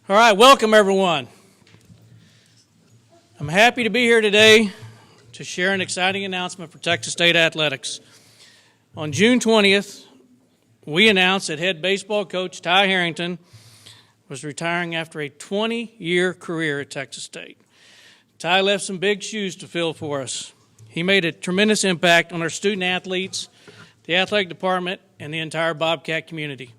All right, welcome everyone. I'm happy to be here today to share an exciting announcement for Texas State Athletics. On June 20th, we announced that head baseball coach Ty Harrington was retiring after a 20-year career at Texas State. Ty left some big shoes to fill for us. He made a tremendous impact on our student athletes, the athletic department, and the entire Bobcat community.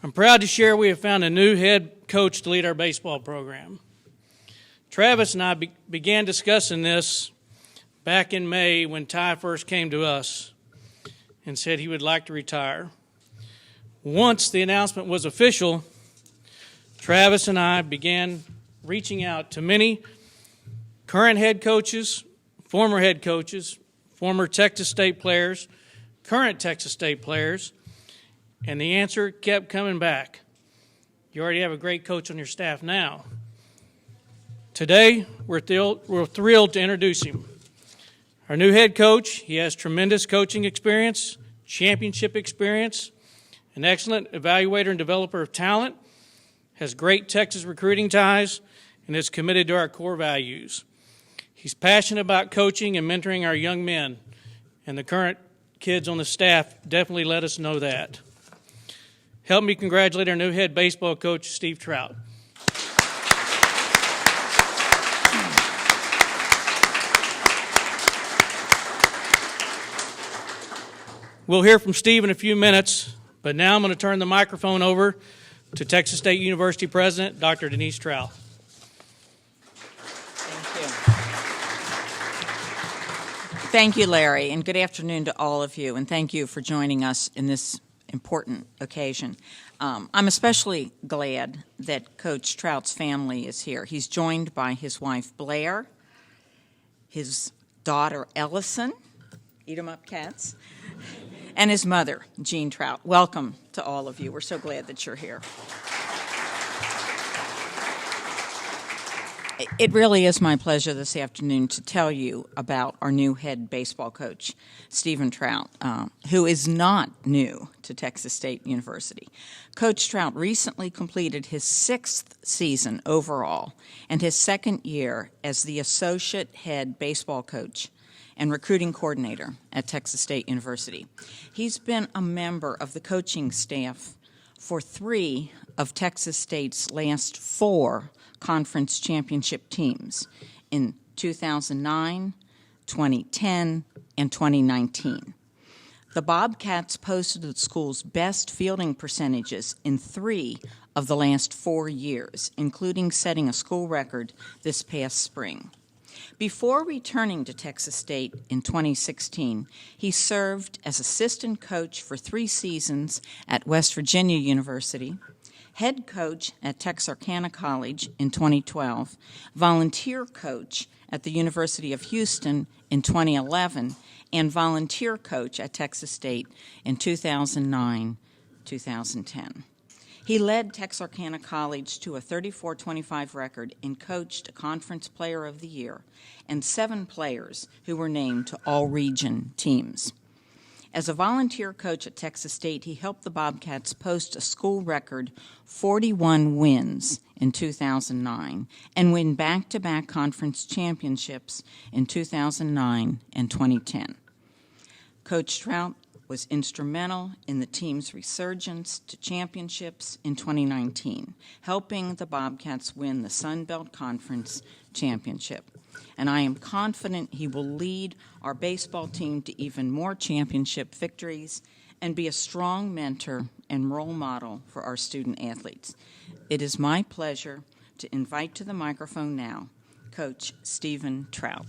I'm proud to share we have found a new head coach to lead our baseball program. Travis and I began discussing this back in May when Ty first came to us and said he would like to retire. Once the announcement was official, Travis and I began reaching out to many current head coaches, former Texas State players, current Texas State players, and the answer kept coming back. You already have a great coach on your staff now. Today, we're thrilled to introduce him. Our new head coach, he has tremendous coaching experience, championship experience, an excellent evaluator and developer of talent, has great Texas recruiting ties, and is committed to our core values. He's passionate about coaching and mentoring our young men, and the current kids on the staff definitely let us know that. Help me congratulate our new head baseball coach, Steve Trout. We'll hear from Steve in a few minutes, but now I'm going to turn the microphone over to Texas State University President, Dr. Denise Trout. Thank you, Larry, and good afternoon to all of you, and thank you for joining us in this important occasion. I'm especially glad that Coach Trout's family is here. He's joined by his wife, Blair, his daughter, Ellison, eat 'em up cats, and his mother, Jean Trout. Welcome to all of you. We're so glad that you're here. It really is my pleasure this afternoon to tell you about our new head baseball coach, Stephen Trout, who is not new to Texas State University. Coach Trout recently completed his 6th season overall and his 2nd year as the associate head baseball coach and recruiting coordinator at Texas State University. He's been a member of the coaching staff for 3 of Texas State's last 4 conference championship teams in 2009, 2010, and 2019. The Bobcats posted the school's best fielding percentages in 3 of the last 4 years, including setting a school record this past spring. Before returning to Texas State in 2016, he served as assistant coach for 3 seasons at West Virginia University, head coach at Texarkana College in 2012, volunteer coach at the University of Houston in 2011, and volunteer coach at Texas State in 2009-2010. He led Texarkana College to a 34-25 record and coached a Conference Player of the Year and 7 players who were named to all-region teams. As a volunteer coach at Texas State, he helped the Bobcats post a school record 41 wins in 2009 and win back-to-back conference championships in 2009 and 2010. Coach Trout was instrumental in the team's resurgence to championships in 2019, helping the Bobcats win the Sun Belt Conference championship. And I am confident he will lead our baseball team to even more championship victories and be a strong mentor and role model for our student athletes. It is my pleasure to invite to the microphone now Coach Stephen Trout.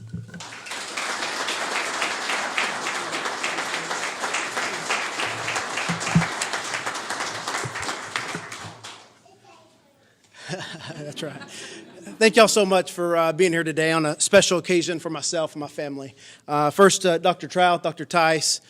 That's right. Thank y'all so much for being here today on a special occasion for myself and my family. First, Dr. Trout, Dr. Tice,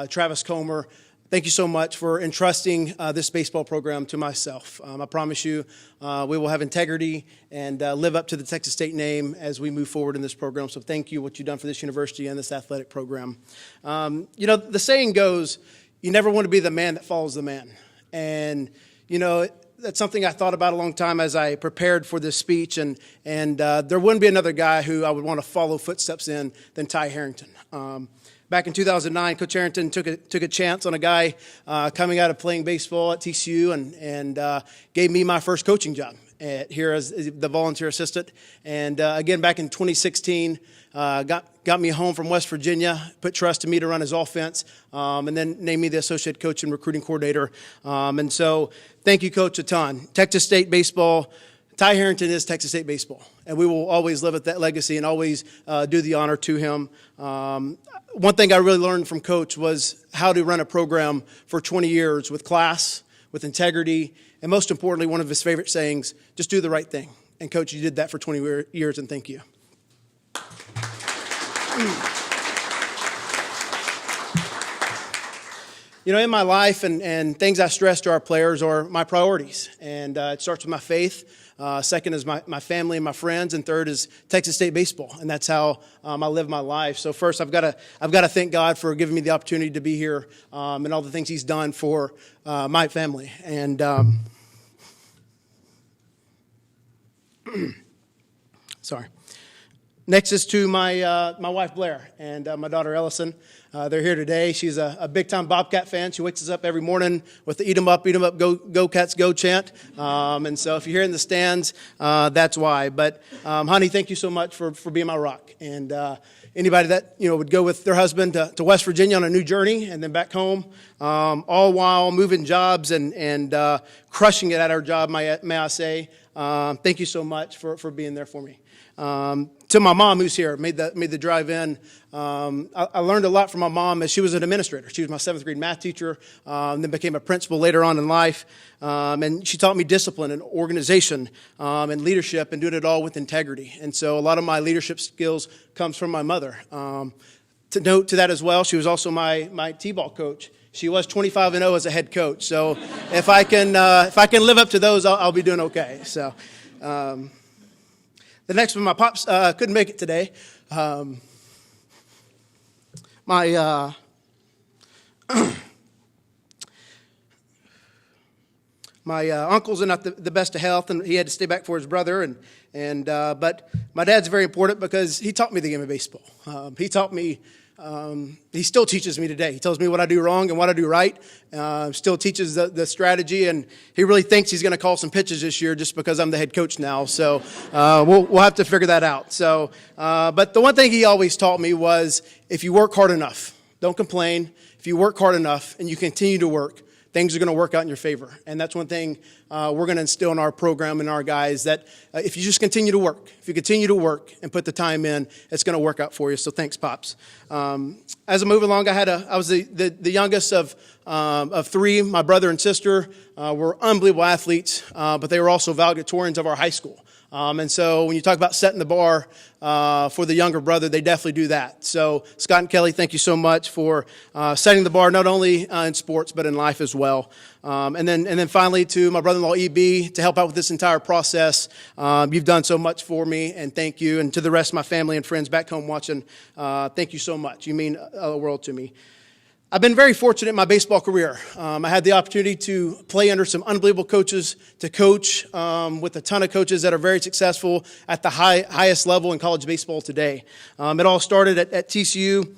Travis Comer, thank you so much for entrusting this baseball program to myself. I promise you we will have integrity and live up to the Texas State name as we move forward in this program. So thank you, what you've done for this university and this athletic program. You know, the saying goes, you never want to be the man that follows the man. And, you know, that's something I thought about a long time as I prepared for this speech, and there wouldn't be another guy who I would want to follow footsteps in than Ty Harrington. Back in 2009, Coach Harrington took a chance on a guy coming out of playing baseball at TCU and gave me my first coaching job here as the volunteer assistant. And again, back in 2016, got me home from West Virginia, put trust in me to run his offense, and then named me the associate coach and recruiting coordinator. And so thank you, Coach, a ton. Texas State baseball, Ty Harrington is Texas State baseball, and we will always live at that legacy and always do the honor to him. One thing I really learned from Coach was how to run a program for 20 years with class, with integrity, and most importantly, one of his favorite sayings, just do the right thing. And Coach, you did that for 20 years, and thank you. You know, in my life and things I stress to our players are my priorities. And it starts with my faith. Second is my family and my friends. And third is Texas State baseball. And that's how I live my life. So first, I've got to thank God for giving me the opportunity to be here and all the things he's done for my family. And sorry. Next is to my wife, Blair, and my daughter, Ellison. They're here today. She's a big-time Bobcat fan. She wakes us up every morning with the eat 'em up, go Cats, go chant. And so if you're here in the stands, that's why. But, honey, thank you so much for being my rock. And anybody that, would go with their husband to West Virginia on a new journey and then back home, all while moving jobs and crushing it at our job, may I say. Thank you so much for being there for me. To my mom, who's here, made the drive in. I learned a lot from my mom as she was an administrator. She was my 7th grade math teacher, then became a principal later on in life. And she taught me discipline and organization and leadership and doing it all with integrity. And so a lot of my leadership skills comes from my mother. To note to that as well, she was also my T-ball coach. She was 25-0 as a head coach. So if I can live up to those, I'll be doing okay. So. The next one, my pops couldn't make it today. My uncle's in not the best of health, and he had to stay back for his brother. But my dad's very important because he taught me the game of baseball. He taught me. He still teaches me today. He tells me what I do wrong and what I do right. Still teaches the strategy, and he really thinks he's going to call some pitches this year just because I'm the head coach now. So we'll have to figure that out. So, but the one thing he always taught me was if you work hard enough, don't complain. If you work hard enough and you continue to work, things are going to work out in your favor. And that's one thing we're going to instill in our program and our guys, that if you just continue to work, if you continue to work and put the time in, it's going to work out for you. So thanks, Pops. As I move along, I was the youngest of 3. My brother and sister were unbelievable athletes, but they were also valedictorians of our high school. And so when you talk about setting the bar for the younger brother, they definitely do that. So Scott and Kelly, thank you so much for setting the bar, not only in sports, but in life as well. And then finally to my brother-in-law, EB, to help out with this entire process. You've done so much for me, and thank you. And to the rest of my family and friends back home watching, thank you so much. You mean the world to me. I've been very fortunate in my baseball career. I had the opportunity to play under some unbelievable coaches, to coach with a ton of coaches that are very successful at the highest level in college baseball today. It all started at TCU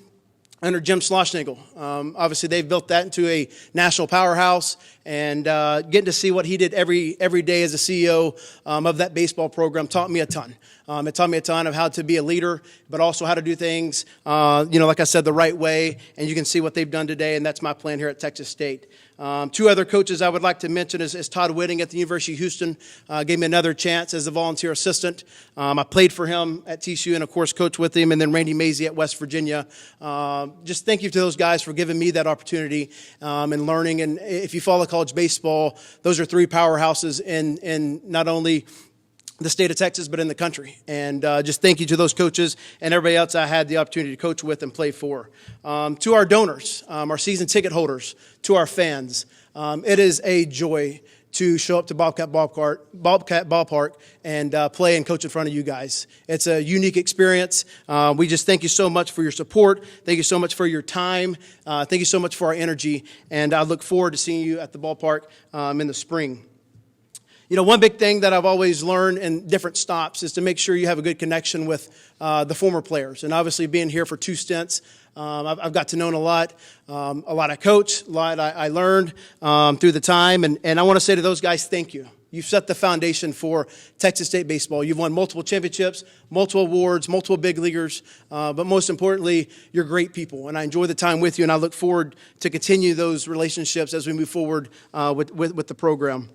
under Jim Schlossnagle. Obviously, they've built that into a national powerhouse, and getting to see what he did every day as a CEO of that baseball program taught me a ton. It taught me a ton of how to be a leader, but also how to do things, like I said, the right way. And you can see what they've done today, and that's my plan here at Texas State. 2 other coaches I would like to mention is Todd Whitting at the University of Houston. Gave me another chance as a volunteer assistant. I played for him at TCU and, of course, coached with him. And then Randy Mazey at West Virginia. Just thank you to those guys for giving me that opportunity and learning. And if you follow college baseball, those are 3 powerhouses in not only the state of Texas, but in the country. And just thank you to those coaches and everybody else I had the opportunity to coach with and play for. To our donors, our season ticket holders, to our fans, it is a joy to show up to Bobcat Ballpark and play and coach in front of you guys. It's a unique experience. We just thank you so much for your support. Thank you so much for your time. Thank you so much for our energy. And I look forward to seeing you at the ballpark in the spring. One big thing that I've always learned in different stops is to make sure you have a good connection with the former players. And obviously being here for 2 stints, I've got to know a lot I coached, a lot I learned through the time. And I want to say to those guys, thank you. You've set the foundation for Texas State baseball. You've won multiple championships, multiple awards, multiple big leaguers, but most importantly, you're great people. And I enjoy the time with you, and I look forward to continue those relationships as we move forward with the program.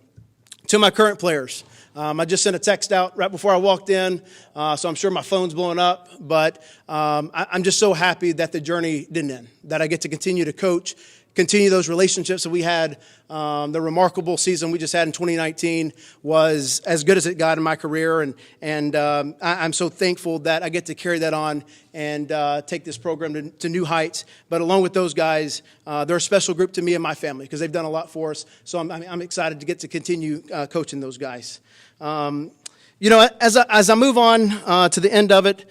To my current players, I just sent a text out right before I walked in, so I'm sure my phone's blowing up, but I'm just so happy that the journey didn't end, that I get to continue to coach, continue those relationships that we had. The remarkable season we just had in 2019 was as good as it got in my career, and I'm so thankful that I get to carry that on and take this program to new heights. But along with those guys, they're a special group to me and my family because they've done a lot for us. So I'm excited to get to continue coaching those guys. As I move on to the end of it,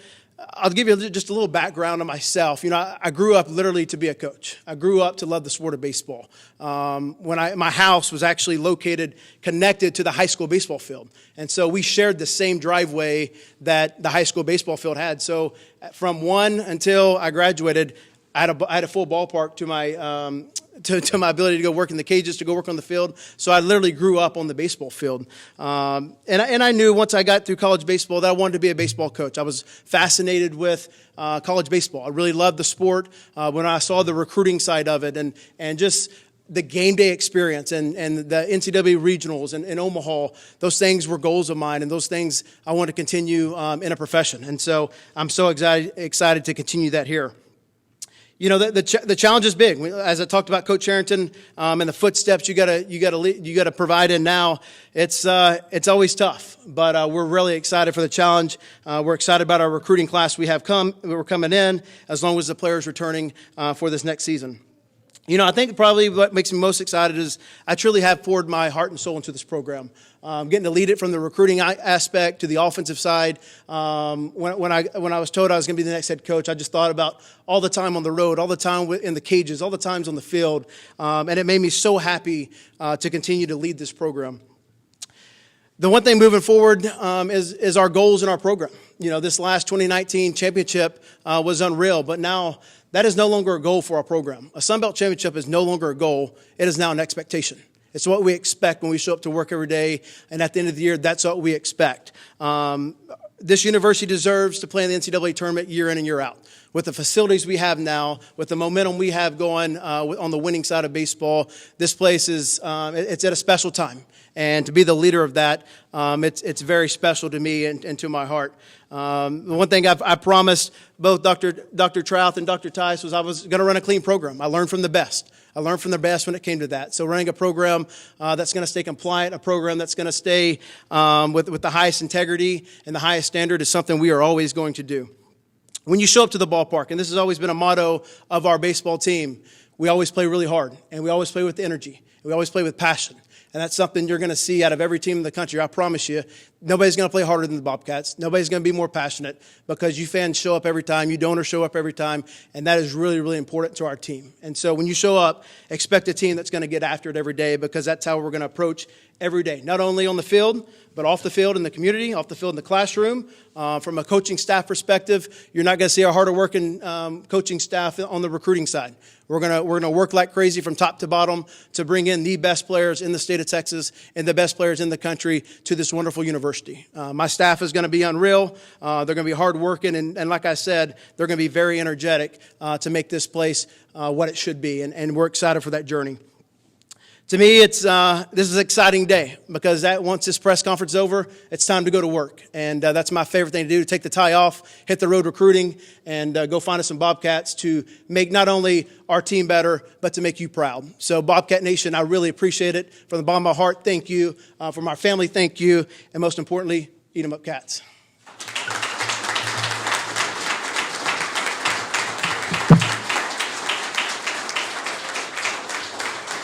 I'll give you just a little background on myself. I grew up literally to be a coach. I grew up to love the sport of baseball. My house was actually connected to the high school baseball field. And so we shared the same driveway that the high school baseball field had. So from 1 until I graduated, I had a full ballpark to my to my ability to go work in the cages, to go work on the field. So I literally grew up on the baseball field. And I knew once I got through college baseball that I wanted to be a baseball coach. I was fascinated with college baseball. I really loved the sport when I saw the recruiting side of it and just the game day experience and the NCAA regionals and in Omaha. Those things were goals of mine, and those things I want to continue in a profession. And so I'm so excited to continue that here. The challenge is big. As I talked about Coach Harrington and the footsteps you gotta provide in now. It's always tough, but we're really excited for the challenge. We're excited about our recruiting class we're coming in, as long as the players returning for this next season. I think probably what makes me most excited is I truly have poured my heart and soul into this program. Getting to lead it from the recruiting aspect to the offensive side. When I was told I was going to be the next head coach, I just thought about all the time on the road, all the time in the cages, all the times on the field, and it made me so happy to continue to lead this program. The one thing moving forward is our goals in our program. This last 2019 championship was unreal, but now that is no longer a goal for our program. A Sun Belt championship is no longer a goal. It is now an expectation. It's what we expect when we show up to work every day, and at the end of the year, that's what we expect. This university deserves to play in the NCAA tournament year in and year out. With the facilities we have now, with the momentum we have going on the winning side of baseball, this place it's at a special time. And to be the leader of that, it's very special to me and to my heart. The one thing I promised both Dr. Trout and Dr. Tice was I was going to run a clean program. I learned from the best. I learned from the best when it came to that. So running a program that's going to stay compliant, a program that's going to stay with the highest integrity and the highest standard is something we are always going to do. When you show up to the ballpark, and this has always been a motto of our baseball team, we always play really hard, and we always play with energy, and we always play with passion. And that's something you're going to see out of every team in the country. I promise you, nobody's going to play harder than the Bobcats. Nobody's going to be more passionate because you fans show up every time. You donors show up every time. And that is really, really important to our team. And so when you show up, expect a team that's going to get after it every day because that's how we're going to approach every day. Not only on the field, but off the field in the community, off the field in the classroom. From a coaching staff perspective, you're not going to see our harder working coaching staff on the recruiting side. We're gonna work like crazy from top to bottom to bring in the best players in the state of Texas and the best players in the country to this wonderful university. My staff is going to be unreal. They're going to be hard working, and like I said, they're going to be very energetic to make this place what it should be, and we're excited for that journey. To me, this is an exciting day because once this press conference is over, it's time to go to work. And that's my favorite thing to do, to take the tie off, hit the road recruiting, and go find us some Bobcats to make not only our team better, but to make you proud. So Bobcat Nation, I really appreciate it. From the bottom of my heart, thank you. From our family, thank you. And most importantly, eat 'em up, Cats.